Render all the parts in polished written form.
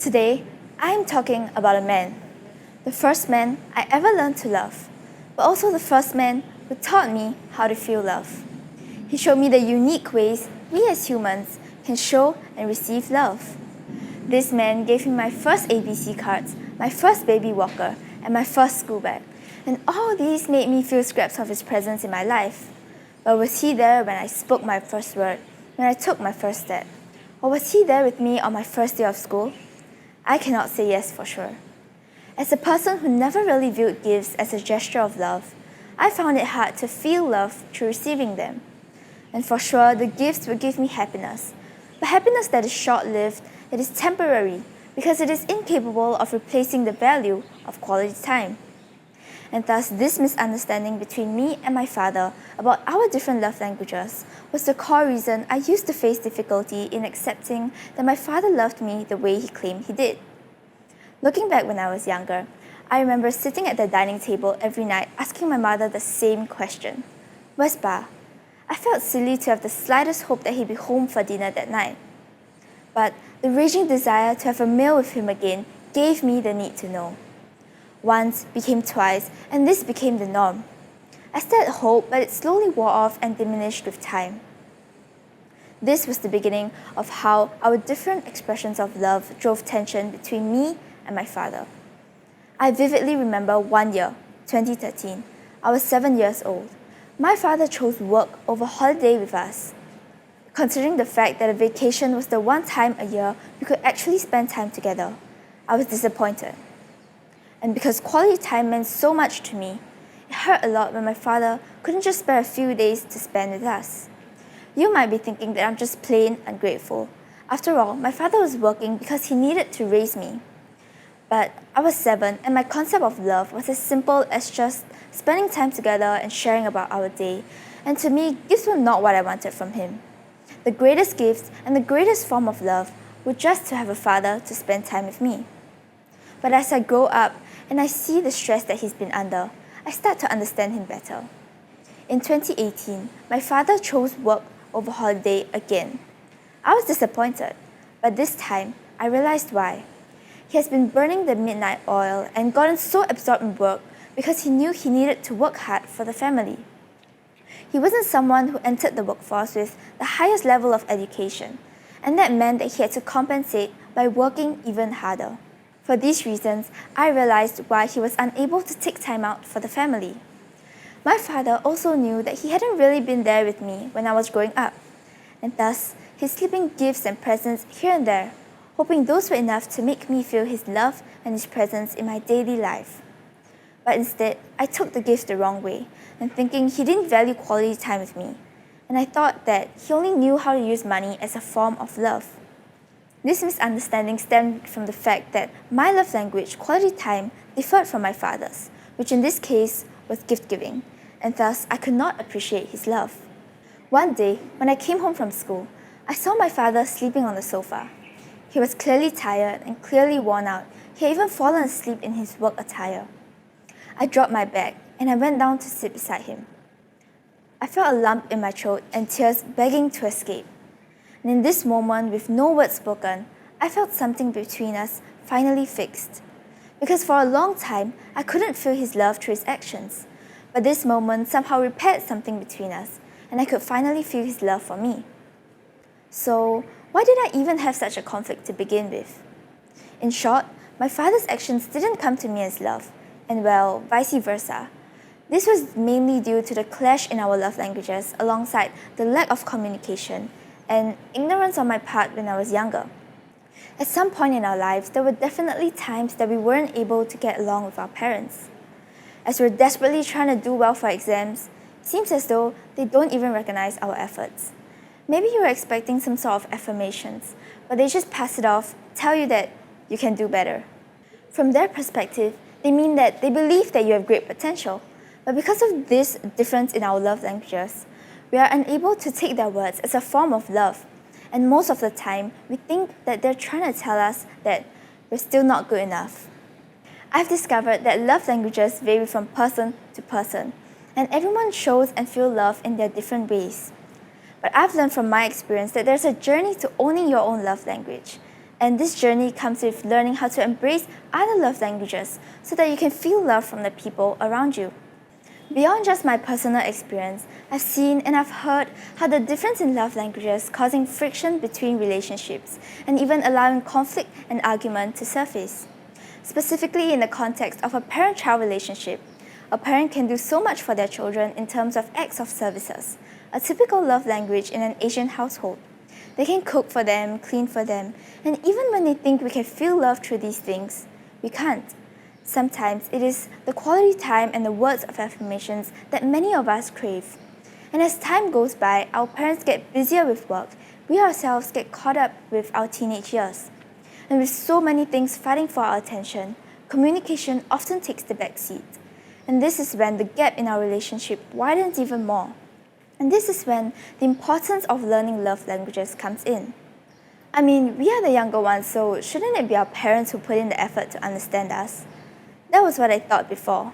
Today, I am talking about a man. The first man I ever learned to love, but also the first man who taught me how to feel love. He showed me the unique ways we as humans can show and receive love. This man gave me my first ABC cards, my first baby walker, and my first school bag. And all these made me feel scraps of his presence in my life. But was he there when I spoke my first word, when I took my first step? Or was he there with me on my first day of school? I cannot say yes for sure. As a person who never really viewed gifts as a gesture of love, I found it hard to feel love through receiving them. And for sure, the gifts would give me happiness. But happiness that is short-lived, it is temporary, because it is incapable of replacing the value of quality time. And thus, this misunderstanding between me and my father about our different love languages was the core reason I used to face difficulty in accepting that my father loved me the way he claimed he did. Looking back when I was younger, I remember sitting at the dining table every night asking my mother the same question. "Where's Pa?" I felt silly to have the slightest hope that he'd be home for dinner that night. But the raging desire to have a meal with him again gave me the need to know. Once became twice, and this became the norm. I still had hope, but it slowly wore off and diminished with time. This was the beginning of how our different expressions of love drove tension between me and my father. I vividly remember one year, 2013. I was 7 years old. My father chose work over holiday with us. Considering the fact that a vacation was the one time a year we could actually spend time together, I was disappointed. And because quality time meant so much to me, it hurt a lot when my father couldn't just spare a few days to spend with us. You might be thinking that I'm just plain ungrateful. After all, my father was working because he needed to raise me. But I was 7, and my concept of love was as simple as just spending time together and sharing about our day. And to me, gifts were not what I wanted from him. The greatest gifts and the greatest form of love were just to have a father to spend time with me. But as I grow up and I see the stress that he's been under, I start to understand him better. In 2018, my father chose work over holiday again. I was disappointed, but this time I realized why. He has been burning the midnight oil and gotten so absorbed in work because he knew he needed to work hard for the family. He wasn't someone who entered the workforce with the highest level of education, and that meant that he had to compensate by working even harder. For these reasons, I realized why he was unable to take time out for the family. My father also knew that he hadn't really been there with me when I was growing up, and thus he's slipping gifts and presents here and there, hoping those were enough to make me feel his love and his presence in my daily life. But instead, I took the gifts the wrong way, and thinking he didn't value quality time with me, and I thought that he only knew how to use money as a form of love. This misunderstanding stemmed from the fact that my love language, quality time, differed from my father's, which in this case was gift giving, and thus I could not appreciate his love. One day, when I came home from school, I saw my father sleeping on the sofa. He was clearly tired and clearly worn out. He had even fallen asleep in his work attire. I dropped my bag and I went down to sit beside him. I felt a lump in my throat and tears begging to escape. And in this moment, with no words spoken, I felt something between us finally fixed. Because for a long time, I couldn't feel his love through his actions. But this moment somehow repaired something between us, and I could finally feel his love for me. So, why did I even have such a conflict to begin with? In short, my father's actions didn't come to me as love, and well, vice versa. This was mainly due to the clash in our love languages alongside the lack of communication and ignorance on my part when I was younger. At some point in our lives, there were definitely times that we weren't able to get along with our parents. As we're desperately trying to do well for exams, it seems as though they don't even recognize our efforts. Maybe you were expecting some sort of affirmations, but they just pass it off, tell you that you can do better. From their perspective, they mean that they believe that you have great potential, but because of this difference in our love languages, we are unable to take their words as a form of love, and most of the time, we think that they're trying to tell us that we're still not good enough. I've discovered that love languages vary from person to person, and everyone shows and feels love in their different ways. But I've learned from my experience that there's a journey to owning your own love language. And this journey comes with learning how to embrace other love languages so that you can feel love from the people around you. Beyond just my personal experience, I've seen and I've heard how the difference in love languages causing friction between relationships and even allowing conflict and argument to surface. Specifically in the context of a parent-child relationship, a parent can do so much for their children in terms of acts of services, a typical love language in an Asian household. They can cook for them, clean for them, and even when they think we can feel love through these things, we can't. Sometimes it is the quality time and the words of affirmations that many of us crave. And as time goes by, our parents get busier with work, we ourselves get caught up with our teenage years. And with so many things fighting for our attention, communication often takes the back seat. And this is when the gap in our relationship widens even more. And this is when the importance of learning love languages comes in. I mean, we are the younger ones, so shouldn't it be our parents who put in the effort to understand us? That was what I thought before,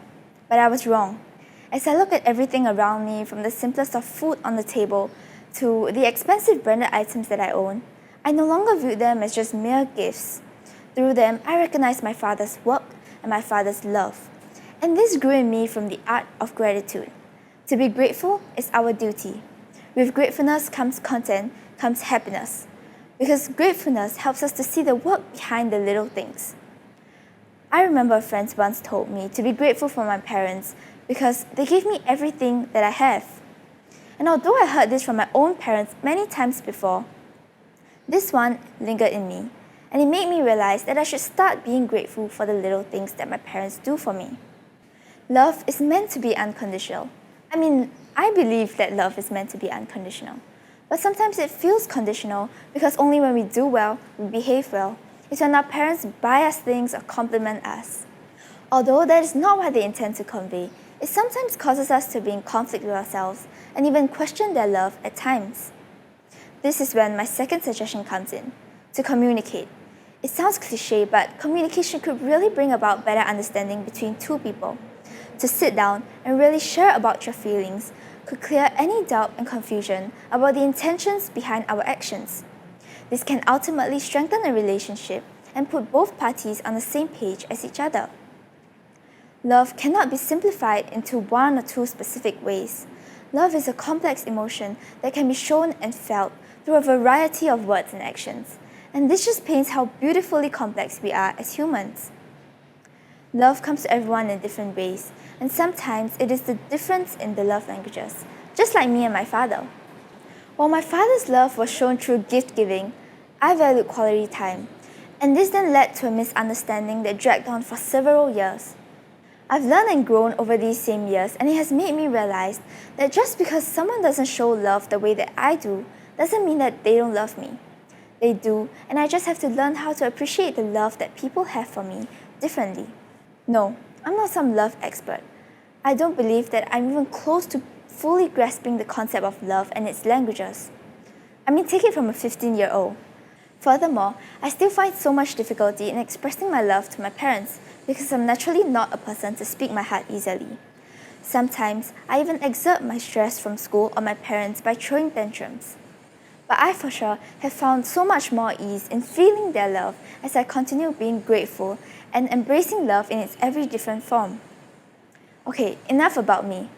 but I was wrong. As I look at everything around me, from the simplest of food on the table to the expensive branded items that I own, I no longer view them as just mere gifts. Through them, I recognize my father's work and my father's love. And this grew in me from the art of gratitude. To be grateful is our duty. With gratefulness comes content, comes happiness. Because gratefulness helps us to see the work behind the little things. I remember friends once told me to be grateful for my parents because they gave me everything that I have. And although I heard this from my own parents many times before, this one lingered in me, and it made me realize that I should start being grateful for the little things that my parents do for me. Love is meant to be unconditional. I believe that love is meant to be unconditional. But sometimes it feels conditional because only when we do well, we behave well. It's when our parents buy us things or compliment us. Although that is not what they intend to convey, it sometimes causes us to be in conflict with ourselves and even question their love at times. This is when my second suggestion comes in, to communicate. It sounds cliche, but communication could really bring about better understanding between two people. To sit down and really share about your feelings could clear any doubt and confusion about the intentions behind our actions. This can ultimately strengthen a relationship and put both parties on the same page as each other. Love cannot be simplified into one or two specific ways. Love is a complex emotion that can be shown and felt through a variety of words and actions, and this just paints how beautifully complex we are as humans. Love comes to everyone in different ways, and sometimes it is the difference in the love languages, just like me and my father. While my father's love was shown through gift-giving, I valued quality time, and this then led to a misunderstanding that dragged on for several years. I've learned and grown over these same years, and it has made me realize that just because someone doesn't show love the way that I do, doesn't mean that they don't love me. They do, and I just have to learn how to appreciate the love that people have for me differently. No, I'm not some love expert. I don't believe that I'm even close to fully grasping the concept of love and its languages. Take it from a 15-year-old. Furthermore, I still find so much difficulty in expressing my love to my parents because I'm naturally not a person to speak my heart easily. Sometimes, I even exert my stress from school on my parents by throwing tantrums. But I for sure have found so much more ease in feeling their love as I continue being grateful and embracing love in its every different form. Okay, enough about me.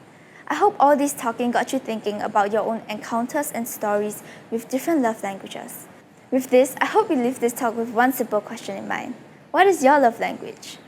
I hope all this talking got you thinking about your own encounters and stories with different love languages. With this, I hope you leave this talk with one simple question in mind. What is your love language?